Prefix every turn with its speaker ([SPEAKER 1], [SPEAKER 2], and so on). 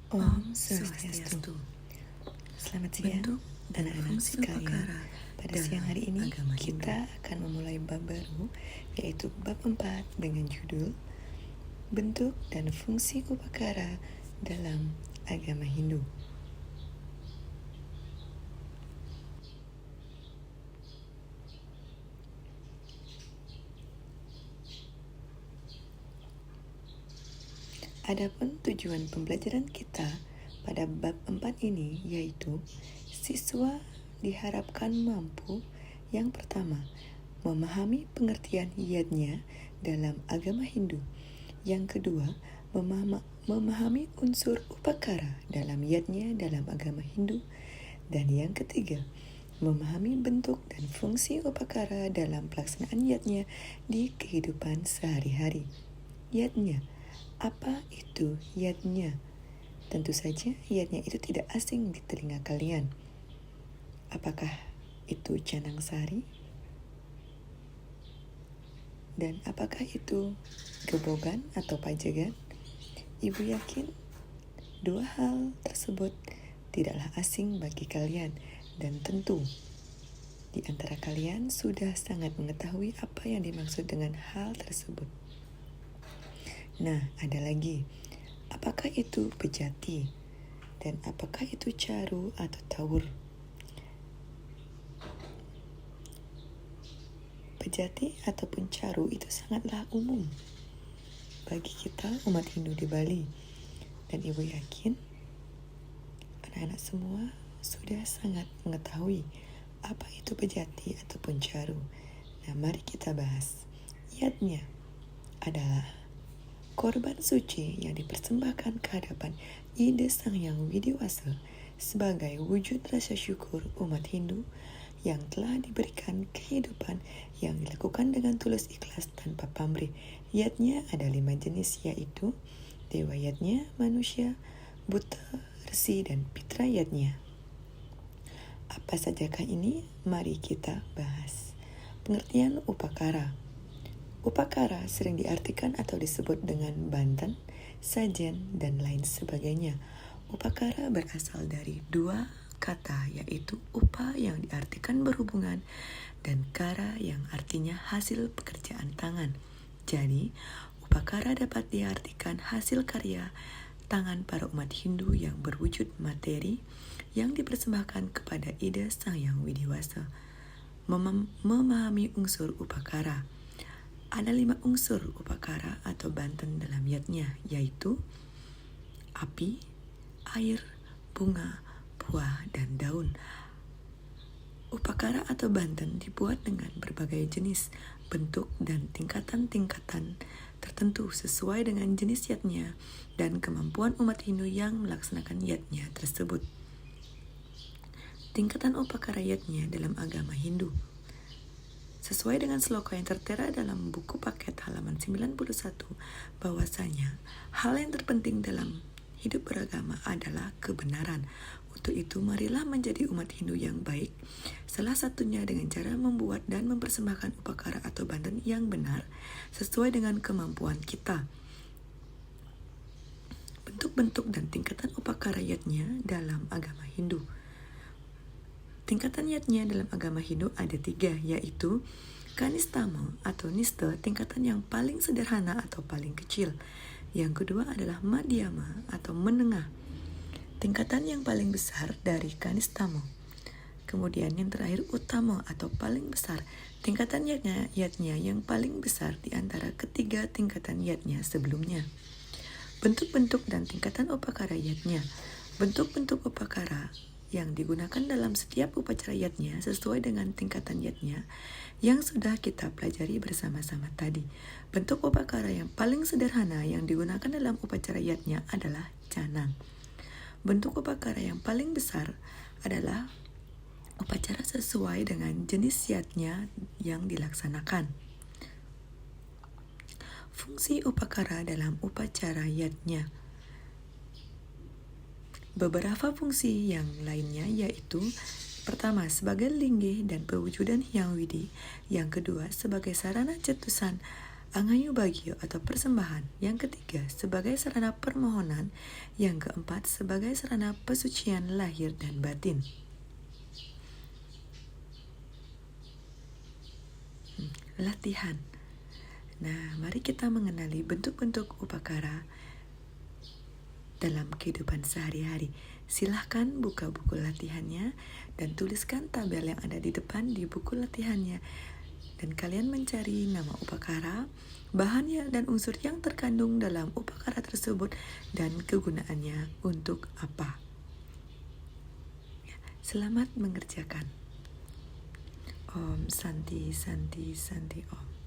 [SPEAKER 1] Om Swastiastu. Selamat siang anak-anak sekalian. Pada siang hari ini kita akan memulai bab baru, yaitu bab 4 dengan judul Bentuk dan Fungsi Upakara dalam Agama Hindu. Adapun tujuan pembelajaran kita pada bab 4 ini yaitu siswa diharapkan mampu yang pertama, memahami pengertian yadnya dalam agama Hindu. Yang kedua, memahami unsur upakara dalam yadnya dalam agama Hindu. Dan yang ketiga, memahami bentuk dan fungsi upakara dalam pelaksanaan yadnya di kehidupan sehari-hari. Yadnya. Apa itu yadnya? Tentu saja yadnya itu tidak asing di telinga kalian. Apakah itu canang sari? Dan apakah itu gebogan atau pajegan? Ibu yakin dua hal tersebut tidaklah asing bagi kalian, dan tentu di antara kalian sudah sangat mengetahui apa yang dimaksud dengan hal tersebut. Nah, ada lagi. Apakah itu pejati? Dan apakah itu caru atau tawur? Pejati ataupun caru itu sangatlah umum bagi kita umat Hindu di Bali. Dan ibu yakin anak-anak semua sudah sangat mengetahui apa itu pejati ataupun caru. Nah, mari kita bahas. Yadnya adalah korban suci yang dipersembahkan ke hadapan Ida Sang Hyang Widiwasa sebagai wujud rasa syukur umat Hindu yang telah diberikan kehidupan yang dilakukan dengan tulus ikhlas tanpa pamrih. Yadnya ada 5 jenis, yaitu Dewa Yadnya, manusia, buta, resi, dan Pitra Yadnya. Apa sajakah ini? Mari kita bahas. Pengertian upakara. Upakara sering diartikan atau disebut dengan banten, sajen, dan lain sebagainya. Upakara berasal dari dua kata, yaitu upa yang diartikan berhubungan dan kara yang artinya hasil pekerjaan tangan. Jadi, upakara dapat diartikan hasil karya tangan para umat Hindu yang berwujud materi yang dipersembahkan kepada Ida Sang Hyang Widiwasa. Memahami unsur upakara. Ada 5 unsur upakara atau banten dalam yadnya, yaitu api, air, bunga, buah, dan daun. Upakara atau banten dibuat dengan berbagai jenis, bentuk, dan tingkatan-tingkatan tertentu sesuai dengan jenis yadnya dan kemampuan umat Hindu yang melaksanakan yadnya tersebut. Tingkatan upakara yadnya dalam agama Hindu. Sesuai dengan sloka yang tertera dalam buku paket halaman 91, bahwasanya hal yang terpenting dalam hidup beragama adalah kebenaran. Untuk itu, marilah menjadi umat Hindu yang baik. Salah satunya dengan cara membuat dan mempersembahkan upakara atau banten yang benar, sesuai dengan kemampuan kita. Bentuk-bentuk dan tingkatan upakara yadnya dalam agama Hindu. Tingkatan yadnya dalam agama Hindu ada 3, yaitu kanistama atau nista, tingkatan yang paling sederhana atau paling kecil. Yang kedua adalah madhyama atau menengah, tingkatan yang paling besar dari kanistama. Kemudian yang terakhir utama atau paling besar, tingkatan yadnya yang paling besar di antara ketiga tingkatan yadnya sebelumnya. Bentuk-bentuk dan tingkatan upakara yadnya. Bentuk-bentuk upakara yang digunakan dalam setiap upacara yadnya sesuai dengan tingkatan yadnya yang sudah kita pelajari bersama-sama tadi. Bentuk upakara yang paling sederhana yang digunakan dalam upacara yadnya adalah canang. Bentuk upakara yang paling besar adalah upacara sesuai dengan jenis yadnya yang dilaksanakan. Fungsi upakara dalam upacara yadnya. Beberapa fungsi yang lainnya yaitu pertama sebagai linggih dan pewujudan Hyang Widi, yang kedua sebagai sarana cetusan Angayu bagio atau persembahan. Yang ketiga, sebagai sarana permohonan. Yang keempat, sebagai sarana pesucian lahir dan batin. Latihan. Nah, mari kita mengenali bentuk-bentuk upakara dalam kehidupan sehari-hari. Silahkan buka buku latihannya dan tuliskan tabel yang ada di depan di buku latihannya. Dan kalian mencari nama upakara, bahannya dan unsur yang terkandung dalam upakara tersebut dan kegunaannya untuk apa. Selamat mengerjakan. Om Santi Santi Santi Om.